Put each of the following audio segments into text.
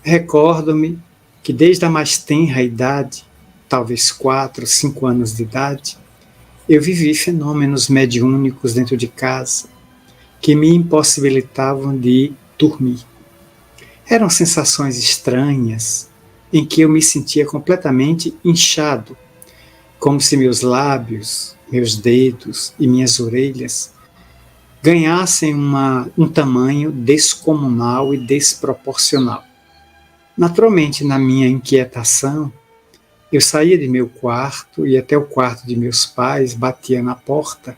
Recordo-me que desde a mais tenra idade, talvez 4, 5 anos de idade, eu vivi fenômenos mediúnicos dentro de casa que me impossibilitavam de dormir. Eram sensações estranhas em que eu me sentia completamente inchado, como se meus lábios, meus dedos e minhas orelhas ganhassem um tamanho descomunal e desproporcional. Naturalmente, na minha inquietação, eu saía de meu quarto, ia até o quarto de meus pais, batia na porta,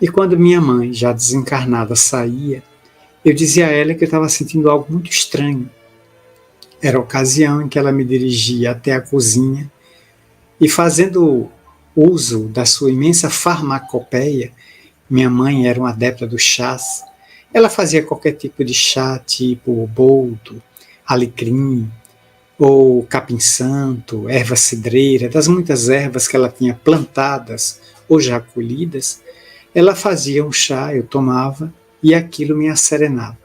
e quando minha mãe, já desencarnada, saía, eu dizia a ela que eu estava sentindo algo muito estranho. Era a ocasião em que ela me dirigia até a cozinha e, fazendo uso da sua imensa farmacopeia, minha mãe era uma adepta dos chás, ela fazia qualquer tipo de chá, tipo boldo, alecrim, ou capim-santo, erva cidreira, das muitas ervas que ela tinha plantadas ou já colhidas, ela fazia um chá, eu tomava, e aquilo me asserenava.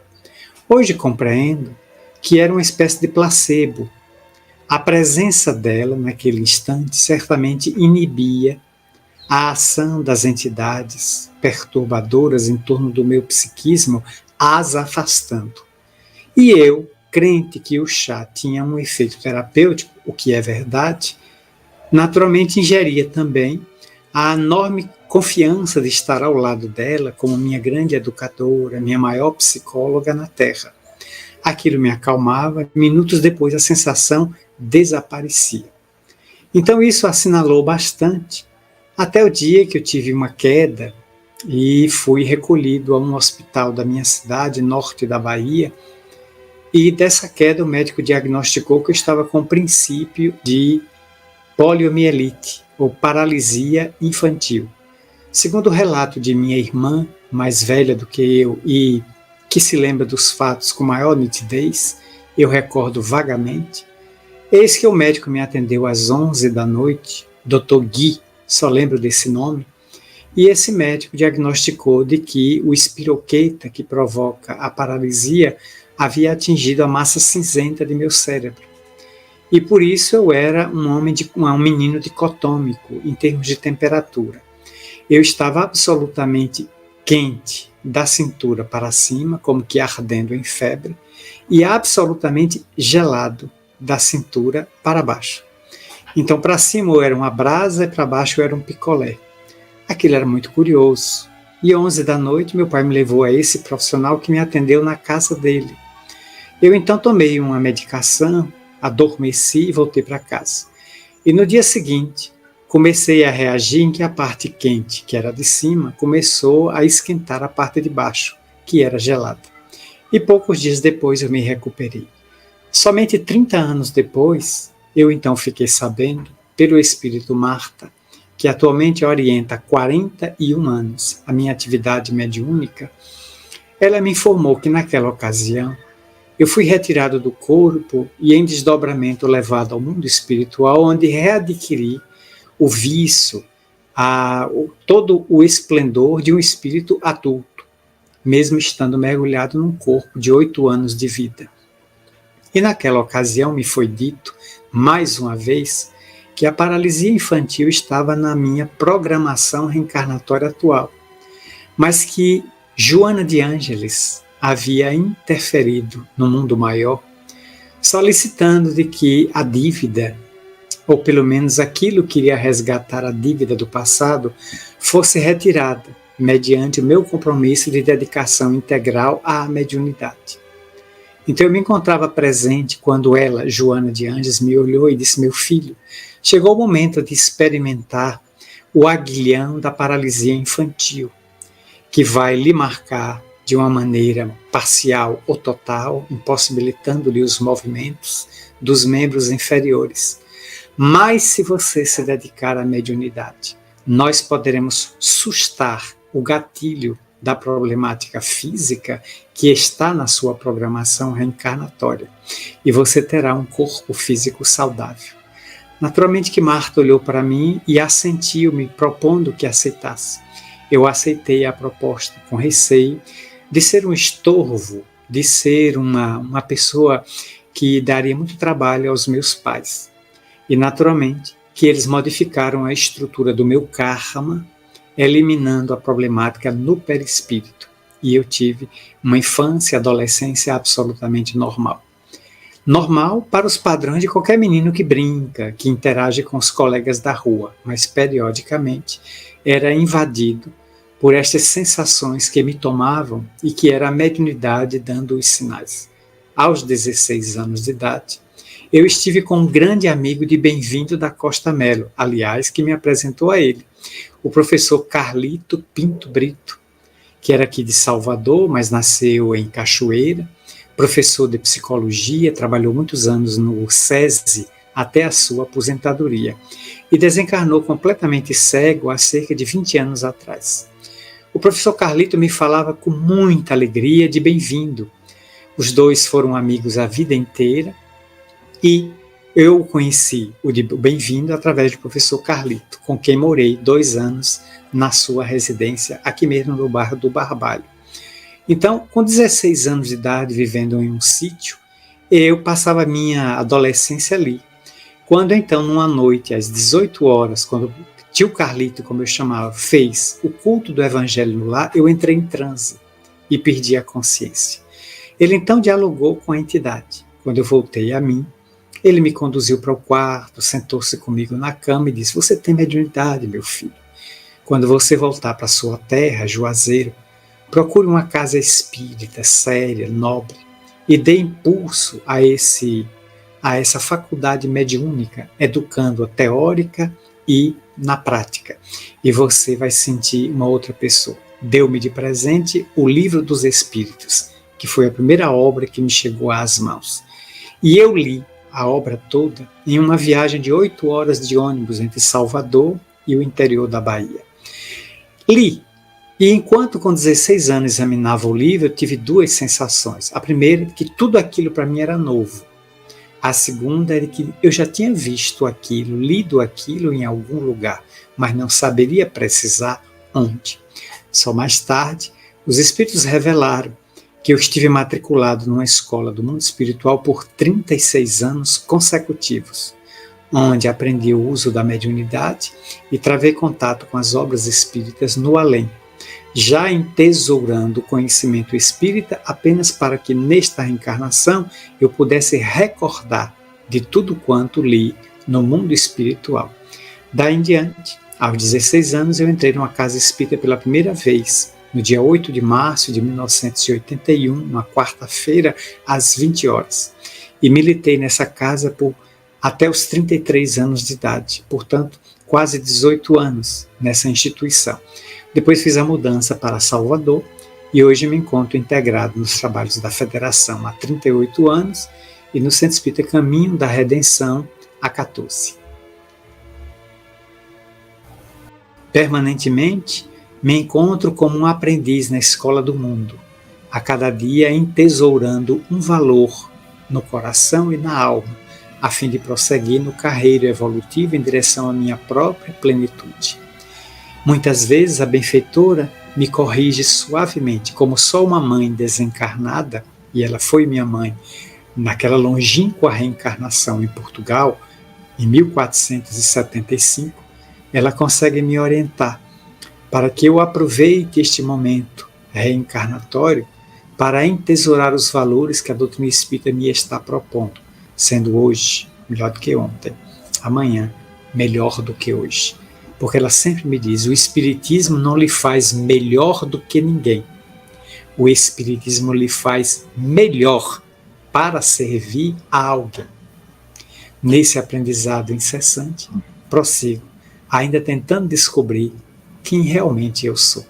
Hoje compreendo que era uma espécie de placebo. A presença dela, naquele instante, certamente inibia a ação das entidades perturbadoras em torno do meu psiquismo, as afastando. E eu, crente que o chá tinha um efeito terapêutico, o que é verdade, naturalmente ingeria também a enorme confiança de estar ao lado dela como minha grande educadora, minha maior psicóloga na Terra. Aquilo me acalmava, minutos depois a sensação desaparecia. Então isso assinalou bastante, até o dia que eu tive uma queda e fui recolhido a um hospital da minha cidade, norte da Bahia, e dessa queda o médico diagnosticou que eu estava com o princípio de poliomielite, ou paralisia infantil. Segundo o relato de minha irmã, mais velha do que eu e que se lembra dos fatos com maior nitidez, eu recordo vagamente, eis que o médico me atendeu às 11 da noite, Dr. Gui, só lembro desse nome, e esse médico diagnosticou de que o espiroqueta que provoca a paralisia havia atingido a massa cinzenta de meu cérebro. E por isso eu era um menino dicotômico em termos de temperatura. Eu estava absolutamente quente da cintura para cima, como que ardendo em febre, e absolutamente gelado da cintura para baixo. Então, para cima eu era uma brasa e para baixo eu era um picolé. Aquilo era muito curioso. E 11 da noite, meu pai me levou a esse profissional que me atendeu na casa dele. Eu então tomei uma medicação, adormeci e voltei para casa. E no dia seguinte, comecei a reagir em que a parte quente, que era de cima, começou a esquentar a parte de baixo, que era gelada. E poucos dias depois eu me recuperei. Somente 30 anos depois, eu então fiquei sabendo, pelo espírito Marta, que atualmente orienta há 41 anos a minha atividade mediúnica, ela me informou que naquela ocasião eu fui retirado do corpo e em desdobramento levado ao mundo espiritual, onde readquiri o vício, todo o esplendor de um espírito adulto, mesmo estando mergulhado num corpo de 8 anos de vida. E naquela ocasião me foi dito, mais uma vez, que a paralisia infantil estava na minha programação reencarnatória atual, mas que Joana de Ângeles havia interferido no mundo maior, solicitando de que a dívida, ou pelo menos aquilo que iria resgatar a dívida do passado, fosse retirada, mediante o meu compromisso de dedicação integral à mediunidade. Então eu me encontrava presente quando ela, Joana de Ângeles, me olhou e disse: meu filho, chegou o momento de experimentar o aguilhão da paralisia infantil, que vai lhe marcar de uma maneira parcial ou total, impossibilitando-lhe os movimentos dos membros inferiores. Mas se você se dedicar à mediunidade, nós poderemos sustar o gatilho da problemática física que está na sua programação reencarnatória, e você terá um corpo físico saudável. Naturalmente que Marta olhou para mim e assentiu, me propondo que aceitasse. Eu aceitei a proposta com receio de ser um estorvo, de ser uma pessoa que daria muito trabalho aos meus pais. E, naturalmente, que eles modificaram a estrutura do meu karma, eliminando a problemática no perispírito. E eu tive uma infância e adolescência absolutamente normal. Normal para os padrões de qualquer menino que brinca, que interage com os colegas da rua, mas periodicamente era invadido por estas sensações que me tomavam e que era a mediunidade dando os sinais. Aos 16 anos de idade, eu estive com um grande amigo de Bem-vindo da Costa Melo, aliás, que me apresentou a ele, o professor Carlito Pinto Brito, que era aqui de Salvador, mas nasceu em Cachoeira, professor de psicologia, trabalhou muitos anos no SESI até a sua aposentadoria e desencarnou completamente cego há cerca de 20 anos atrás. O professor Carlito me falava com muita alegria de Bem-vindo. Os dois foram amigos a vida inteira e eu conheci o de Bem-vindo através do professor Carlito, com quem morei 2 anos na sua residência, aqui mesmo no bairro do Barbalho. Então, com 16 anos de idade, vivendo em um sítio, eu passava minha adolescência ali. Quando então, numa noite, às 18 horas, quando o tio Carlito, como eu chamava, fez o culto do evangelho no lar, eu entrei em transe e perdi a consciência. Ele então dialogou com a entidade. Quando eu voltei a mim, ele me conduziu para o quarto, sentou-se comigo na cama e disse: "Você tem mediunidade, meu filho. Quando você voltar para sua terra, Juazeiro, procure uma casa espírita, séria, nobre, e dê impulso a essa faculdade mediúnica, educando-a teórica e na prática. E você vai sentir uma outra pessoa." Deu-me de presente o Livro dos Espíritos, que foi a primeira obra que me chegou às mãos. E eu li a obra toda em uma viagem de 8 horas de ônibus entre Salvador e o interior da Bahia. Li. E enquanto com 16 anos examinava o livro, eu tive 2 sensações. A primeira, que tudo aquilo para mim era novo. A segunda era que eu já tinha visto aquilo, lido aquilo em algum lugar, mas não saberia precisar onde. Só mais tarde, os espíritos revelaram que eu estive matriculado numa escola do mundo espiritual por 36 anos consecutivos, onde aprendi o uso da mediunidade e travei contato com as obras espíritas no além, já entesourando o conhecimento espírita apenas para que nesta reencarnação eu pudesse recordar de tudo quanto li no mundo espiritual. Daí em diante, aos 16 anos, eu entrei numa casa espírita pela primeira vez, no dia 8 de março de 1981, uma quarta-feira, às 20 horas. E militei nessa casa até os 33 anos de idade, portanto, quase 18 anos nessa instituição. Depois fiz a mudança para Salvador e hoje me encontro integrado nos trabalhos da Federação há 38 anos e no Centro Espírita Caminho da Redenção há 14. Permanentemente, me encontro como um aprendiz na escola do mundo, a cada dia entesourando um valor no coração e na alma, a fim de prosseguir no carreiro evolutivo em direção à minha própria plenitude. Muitas vezes a benfeitora me corrige suavemente, como só uma mãe desencarnada, e ela foi minha mãe, naquela longínqua reencarnação em Portugal, em 1475, ela consegue me orientar para que eu aproveite este momento reencarnatório para entesourar os valores que a doutrina espírita me está propondo, sendo hoje melhor do que ontem, amanhã melhor do que hoje. Porque ela sempre me diz: o Espiritismo não lhe faz melhor do que ninguém. O Espiritismo lhe faz melhor para servir a alguém. Nesse aprendizado incessante, prossigo, ainda tentando descobrir quem realmente eu sou.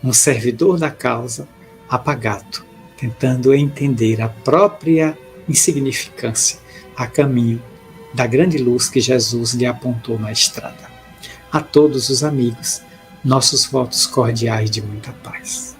Um servidor da causa apagado, tentando entender a própria insignificância a caminho da grande luz que Jesus lhe apontou na estrada. A todos os amigos, nossos votos cordiais de muita paz.